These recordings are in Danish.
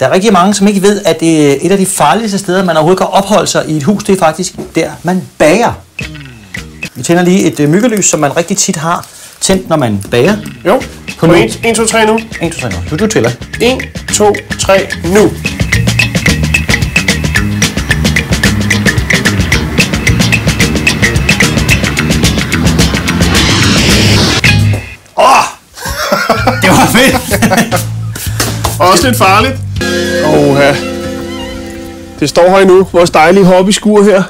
Der er rigtig mange, som ikke ved, at et af de farligste steder, man overhovedet kan opholde sig i et hus, det er faktisk der, man bager. Vi tænder lige et myggelys, som man rigtig tit har tændt, når man bager. Jo. På 1, 2, 3 nu. 1, 2, 3 nu. Du tæller. 1, 2, 3 nu. Det var fedt! Også lidt farligt. Oha. Det står her endnu, vores dejlige hobbyskur her.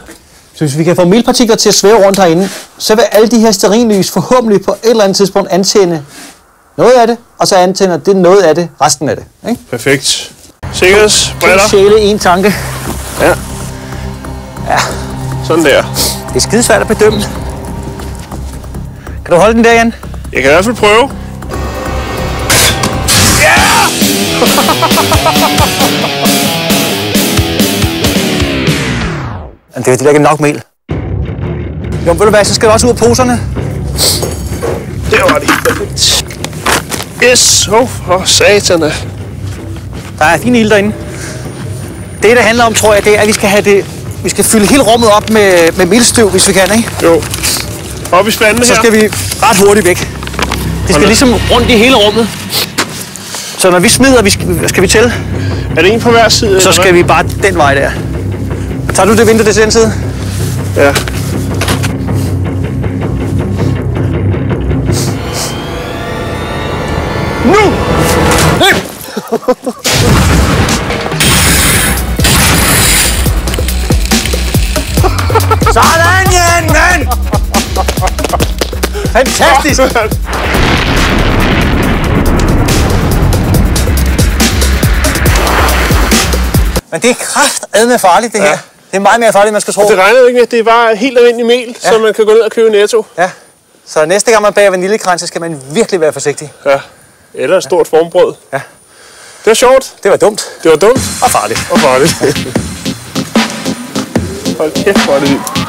Så hvis vi kan få melpartikler til at svæve rundt herinde, så vil alle de her stearinlys forhåbentlig på et eller andet tidspunkt antænde noget af det, og så antænder det noget af det, resten af det. Ikke? Perfekt. Sikkerhedsbriller. 2 sjæle, 1 tanke. Ja. Ja. Sådan der. Det er skidesvært at bedømme. Kan du holde den der, Jan? Jeg kan i hvert fald prøve. Ja! Det er ikke nok mel. Jo, ved du hvad, så skal du også ud af poserne. Det var det perfekt. Yes, for satana. Der er fin ild derinde. Det handler om, tror jeg, det er, at vi skal fylde hele rummet op med melstøv, hvis vi kan, ikke? Jo. Op i spandene her. Så skal vi ret hurtigt væk. Det skal ligesom rundt i hele rummet. Så når vi smider, skal vi tælle? Er det en på hver side? Så skal vi bare den vej der. Tager du det vindue til den side? Ja. Nu! Sådan, Jan, mand! Fantastisk! Men det er kraftedme farligt, det her. Det er meget mere farligt, end man skal tro. Det regner ikke med, det er bare helt almindelig mel, som man kan gå ned og købe i Netto. Ja. Så næste gang man bager vaniljekrans, så skal man virkelig være forsigtig. Ja. Eller et stort formbrød. Ja. Det var sjovt. Det var dumt. Det var dumt. Og farligt. Og farligt. Hold kæft, hvor er det vildt.